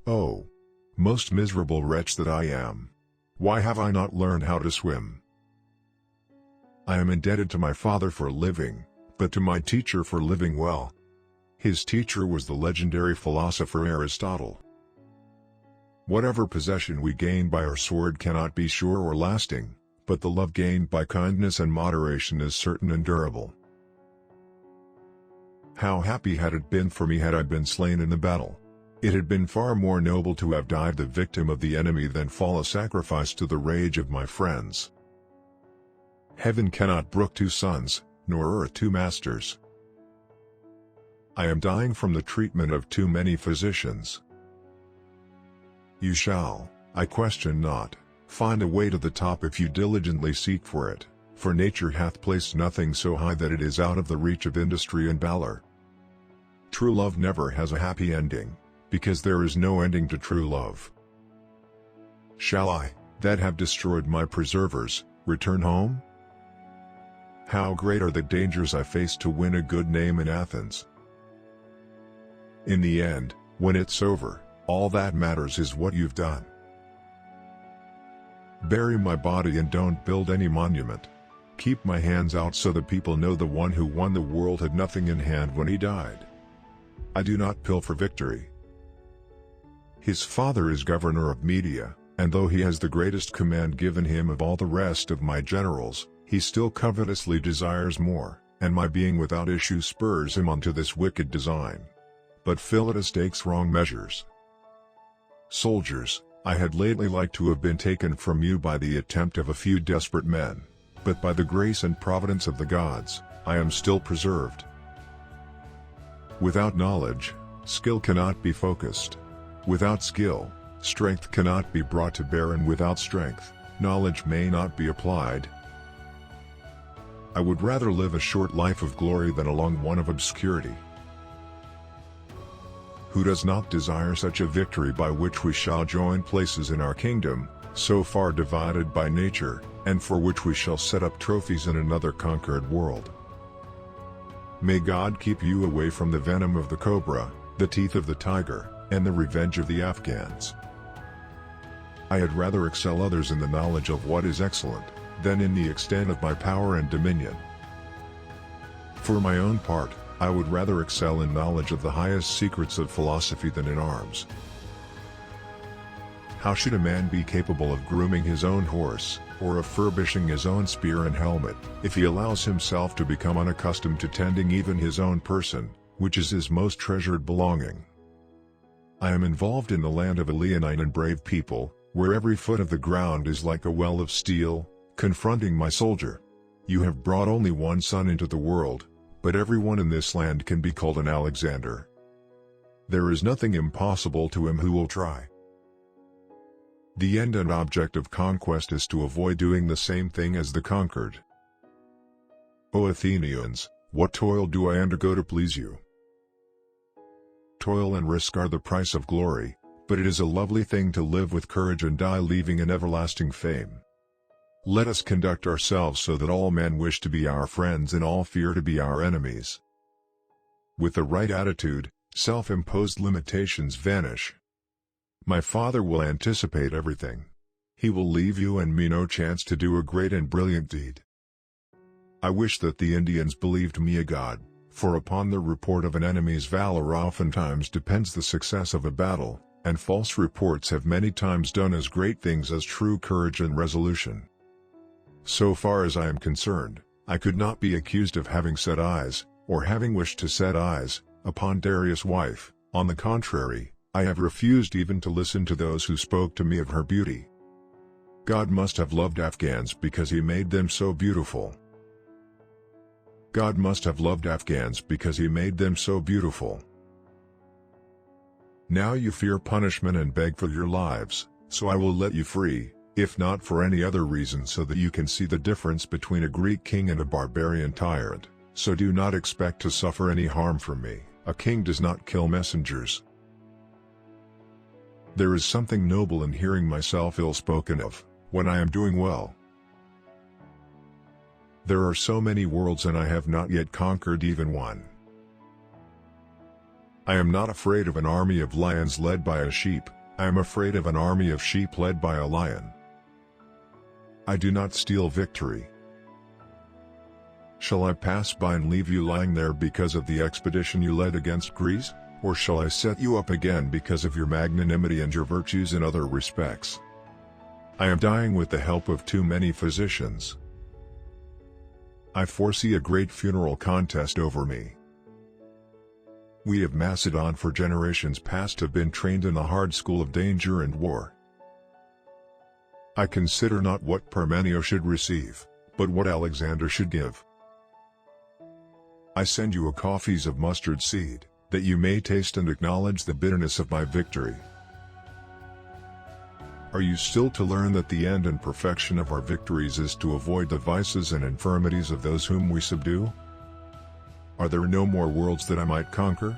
Oh, most miserable wretch that I am! Why have I not learned how to swim? I am indebted to my father for living, but to my teacher for living well. His teacher was the legendary philosopher Aristotle. Whatever possession we gain by our sword cannot be sure or lasting, but the love gained by kindness and moderation is certain and durable. How happy had it been for me had I been slain in the battle! It had been far more noble to have died the victim of the enemy than fall a sacrifice to the rage of my friends. Heaven cannot brook two sons, nor earth two masters. I am dying from the treatment of too many physicians. You shall, I question not, find a way to the top if you diligently seek for it, for nature hath placed nothing so high that it is out of the reach of industry and valor. True love never has a happy ending, because there is no ending to true love. Shall I, that have destroyed my preservers, return home? How great are the dangers I face to win a good name in Athens! In the end, when it's over, all that matters is what you've done. Bury my body and don't build any monument. Keep my hands out so that people know the one who won the world had nothing in hand when he died. I do not pilfer victory. His father is governor of Media, and though he has the greatest command given him of all the rest of my generals, he still covetously desires more, and my being without issue spurs him on to this wicked design. But Philetus takes wrong measures. Soldiers, I had lately liked to have been taken from you by the attempt of a few desperate men, but by the grace and providence of the gods, I am still preserved. Without knowledge, skill cannot be focused. Without skill, strength cannot be brought to bear, and without strength, knowledge may not be applied. I would rather live a short life of glory than a long one of obscurity. Who does not desire such a victory by which we shall join places in our kingdom, so far divided by nature, and for which we shall set up trophies in another conquered world? May God keep you away from the venom of the cobra, the teeth of the tiger, and the revenge of the Afghans. I had rather excel others in the knowledge of what is excellent, than in the extent of my power and dominion. For my own part, I would rather excel in knowledge of the highest secrets of philosophy than in arms. How should a man be capable of grooming his own horse, or of furbishing his own spear and helmet, if he allows himself to become unaccustomed to tending even his own person, which is his most treasured belonging? I am involved in the land of a leonine and brave people, where every foot of the ground is like a well of steel, confronting my soldier. You have brought only one son into the world, but everyone in this land can be called an Alexander. There is nothing impossible to him who will try. The end and object of conquest is to avoid doing the same thing as the conquered. O Athenians, what toil do I undergo to please you? Toil and risk are the price of glory, but it is a lovely thing to live with courage and die leaving an everlasting fame. Let us conduct ourselves so that all men wish to be our friends and all fear to be our enemies. With the right attitude, self-imposed limitations vanish. My father will anticipate everything. He will leave you and me no chance to do a great and brilliant deed. I wish that the Indians believed me a god, for upon the report of an enemy's valor oftentimes depends the success of a battle, and false reports have many times done as great things as true courage and resolution. So far as I am concerned, I could not be accused of having set eyes, or having wished to set eyes, upon Darius' wife. On the contrary, I have refused even to listen to those who spoke to me of her beauty. God must have loved Afghans because he made them so beautiful. God must have loved Afghans because he made them so beautiful. Now you fear punishment and beg for your lives, so I will let you free, if not for any other reason so that you can see the difference between a Greek king and a barbarian tyrant, so do not expect to suffer any harm from me. A king does not kill messengers. There is something noble in hearing myself ill spoken of, when I am doing well. There are so many worlds and I have not yet conquered even one. I am not afraid of an army of lions led by a sheep, I am afraid of an army of sheep led by a lion. I do not steal victory. Shall I pass by and leave you lying there because of the expedition you led against Greece, or shall I set you up again because of your magnanimity and your virtues in other respects? I am dying with the help of too many physicians. I foresee a great funeral contest over me. We of Macedon for generations past have been trained in the hard school of danger and war. I consider not what Parmenio should receive, but what Alexander should give. I send you a coffees of mustard seed, that you may taste and acknowledge the bitterness of my victory. Are you still to learn that the end and perfection of our victories is to avoid the vices and infirmities of those whom we subdue? Are there no more worlds that I might conquer?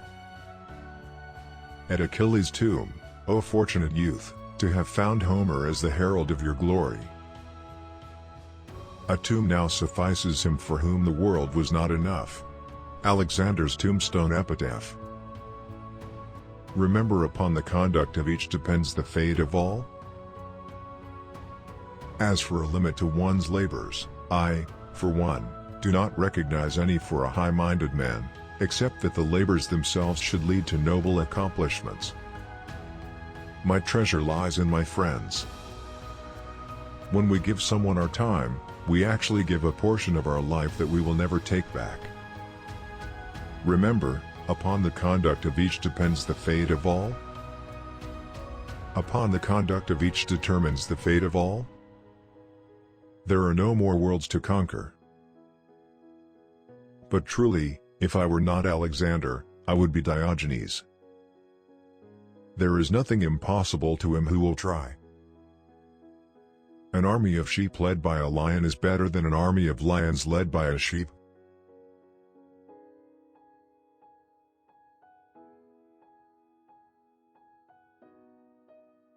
At Achilles' tomb, O fortunate youth, to have found Homer as the herald of your glory. A tomb now suffices him for whom the world was not enough. Alexander's tombstone epitaph. Remember, upon the conduct of each depends the fate of all. As for a limit to one's labors, I, for one, do not recognize any for a high-minded man, except that the labors themselves should lead to noble accomplishments. My treasure lies in my friends. When we give someone our time, we actually give a portion of our life that we will never take back. Remember, upon the conduct of each depends the fate of all. Upon the conduct of each determines the fate of all. There are no more worlds to conquer. But truly, if I were not Alexander, I would be Diogenes. There is nothing impossible to him who will try. An army of sheep led by a lion is better than an army of lions led by a sheep.